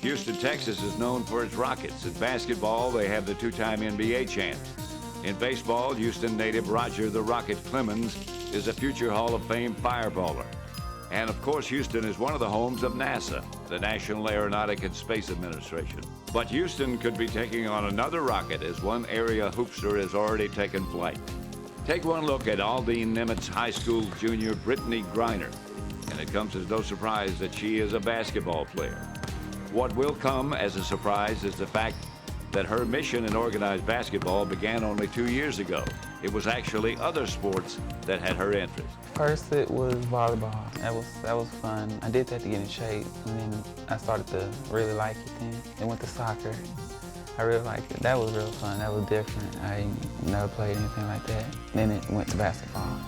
Houston, Texas is known for its Rockets. In basketball, they have the two-time NBA champ. In baseball, Houston native Roger the Rocket Clemens is a future Hall of Fame fireballer. And of course, Houston is one of the homes of NASA, the National Aeronautic and Space Administration. But Houston could be taking on another rocket as one area hoopster has already taken flight. Take one look at Aldine Nimitz High School junior Brittney Griner, and it comes as no surprise that she is a basketball player. What will come as a surprise is the fact that her mission in organized basketball began only 2 years ago. It was actually other sports that had her interest. First it was volleyball. That was fun. I did that to get in shape, and then I started to really like it then. Then went to soccer. I really liked it. That was real fun. That was different. I never played anything like that. Then it went to basketball,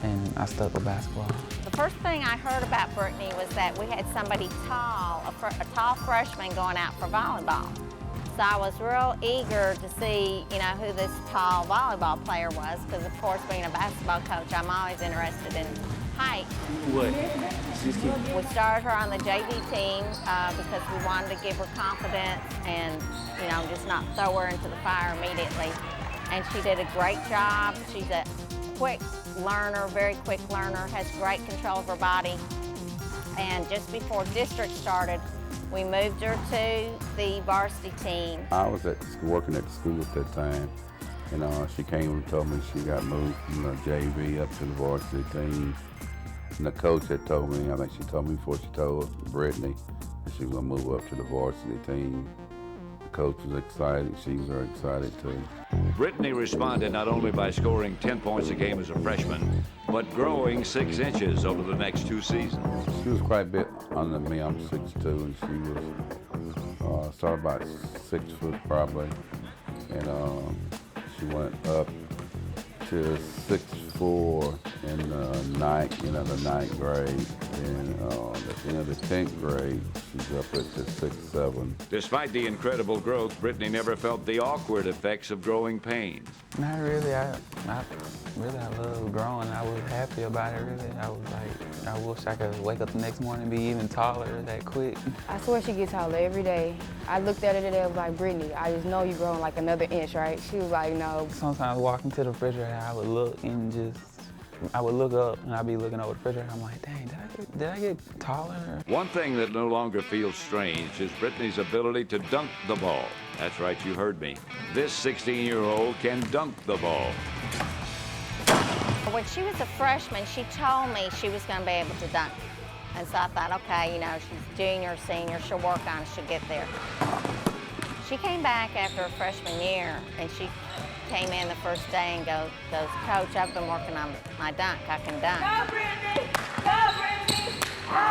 and I stuck with basketball. The first thing I heard about Brittney was that we had somebody tall, a tall freshman going out for volleyball. So I was real eager to see, who this tall volleyball player was, because of course, being a basketball coach, I'm always interested in height. What? We started her on the JV team because we wanted to give her confidence and, just not throw her into the fire immediately. And she did a great job. She's a quick learner, very quick learner, has great control of her body. And just before district started, we moved her to the varsity team. I was working at the school at that time, and she came and told me she got moved from the JV up to the varsity team. And the coach had told me, I think she told me before she told Brittney, that she was gonna move up to the varsity team. The coach was excited, she was very excited too. Brittney responded not only by scoring 10 points a game as a freshman, but growing 6 inches over the next 2 seasons. She was quite a bit under me. I'm 6'2", and she was started about 6 foot probably, and she went up to 6'4" in the ninth grade, and at the end of the 10th grade, she's up at the 6'7". Despite the incredible growth, Brittney never felt the awkward effects of growing pains. Not really. I love growing. I was happy about it, really. I was like, I wish I could wake up the next morning and be even taller that quick. I swear she gets taller every day. I looked at her today and was like, Brittney, I just know you're growing like another inch, right? She was like, no. Sometimes walking to the refrigerator, I would look and I would look up and I'd be looking over the refrigerator. I'm like, dang, did I get taller? One thing that no longer feels strange is Brittney's ability to dunk the ball. That's right, you heard me. This 16-year-old can dunk the ball. When she was a freshman, she told me she was going to be able to dunk. And so I thought, okay, she's junior, senior, she'll work on it, she'll get there. She came back after her freshman year, and she came in the first day and goes, Coach, I've been working on my dunk. I can dunk. Go, Brittney! Go, Brittney! Go,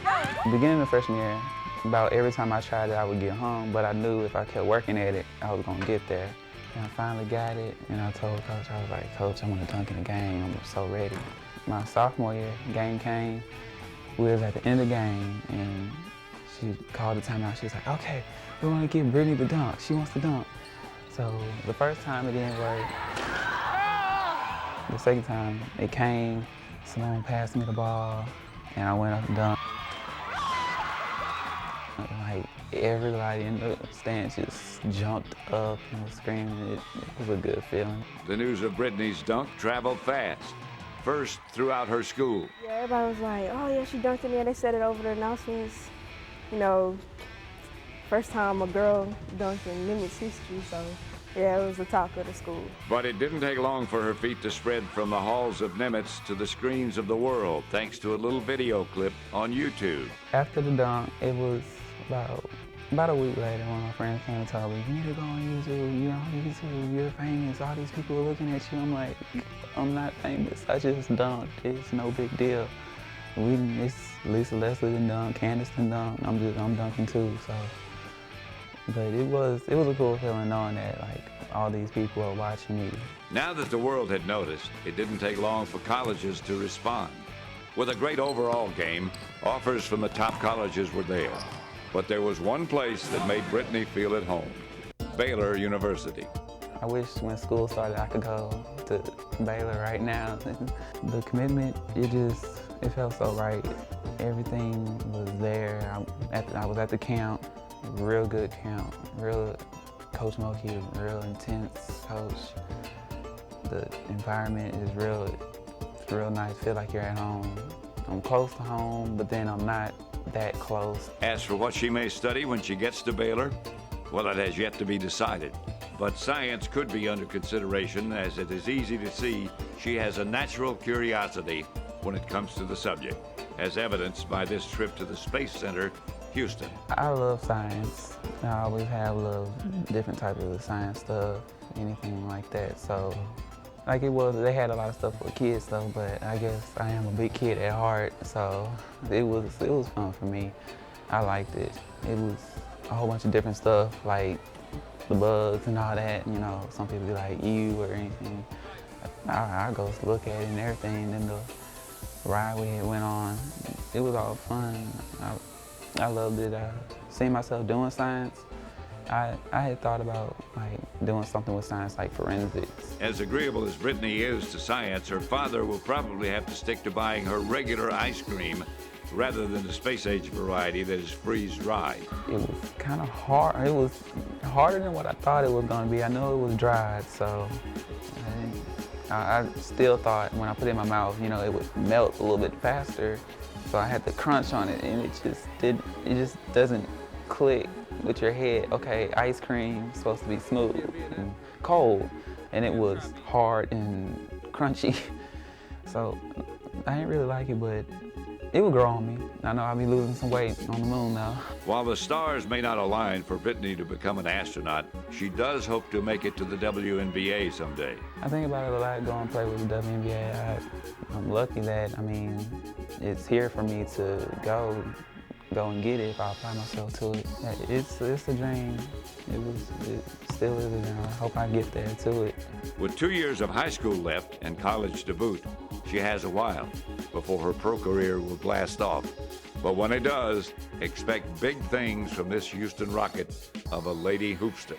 Brittney! Go! Beginning of freshman year, about every time I tried it, I would get home, but I knew if I kept working at it, I was going to get there. And I finally got it, and I told Coach, I was like, Coach, I want to dunk in the game. I'm so ready. My sophomore year, game came. We was at the end of the game, and she called the timeout. She was like, okay, we want to give Brittney the dunk. She wants to dunk. So the first time it didn't work. The second time it came, someone passed me the ball, and I went up and dunked. Like everybody in the stands just jumped up and was screaming. It was a good feeling. The news of Brittney's dunk traveled fast. First throughout her school. Yeah, everybody was like, oh yeah, she dunked in there. They said it over the announcements. First time a girl dunked in Nimitz history, so yeah, it was the talk of the school. But it didn't take long for her feet to spread from the halls of Nimitz to the screens of the world, thanks to a little video clip on YouTube. After the dunk, it was about a week later when my friends came and told me, you need to go on YouTube, you're on YouTube, you're famous, all these people are looking at you. I'm like, I'm not famous, I just dunked, it's no big deal. It's Lisa Leslie done dunk, Candace done dunk, I'm dunking too, so. But it was a cool feeling knowing that all these people are watching me. Now that the world had noticed, it didn't take long for colleges to respond. With a great overall game, offers from the top colleges were there. But there was one place that made Brittney feel at home, Baylor University. I wish when school started I could go to Baylor right now. The commitment, it just It felt so right. Everything was there. I was at the camp, real good camp, Coach Moki is a real intense coach. The environment is it's real nice. Feel like you're at home. I'm close to home, but then I'm not that close. As for what she may study when she gets to Baylor, well, it has yet to be decided. But science could be under consideration, as it is easy to see she has a natural curiosity when it comes to the subject, as evidenced by this trip to the Space Center, Houston. I love science. I always have loved different types of science stuff, anything like that. So, like they had a lot of stuff for kids though, but I guess I am a big kid at heart, so it was fun for me. I liked it. It was a whole bunch of different stuff, like the bugs and all that, you know, some people be like you or anything. I go look at it and everything, and the ride we went on, it was all fun. I loved it. Seeing myself doing science, I had thought about like doing something with science like forensics. As agreeable as Brittney is to science, her father will probably have to stick to buying her regular ice cream rather than the space-age variety that is freeze-dried. It was kind of hard. It was harder than what I thought it was going to be. I know it was dried, so I still thought when I put it in my mouth, you know, it would melt a little bit faster. So I had to crunch on it, and it just doesn't click with your head. Okay, ice cream is supposed to be smooth and cold, and it was hard and crunchy. So I didn't really like it, but it would grow on me. I know I'll be losing some weight on the moon now. While the stars may not align for Brittney to become an astronaut, she does hope to make it to the WNBA someday. I think about it a lot, going and play with the WNBA. I'm lucky that, it's here for me to go and get it if I apply myself to it. It's a dream. It still is a dream. I hope I get there to it. With 2 years of high school left and college to boot, she has a while before her pro career will blast off. But when it does, expect big things from this Houston Rocket of a lady hoopster.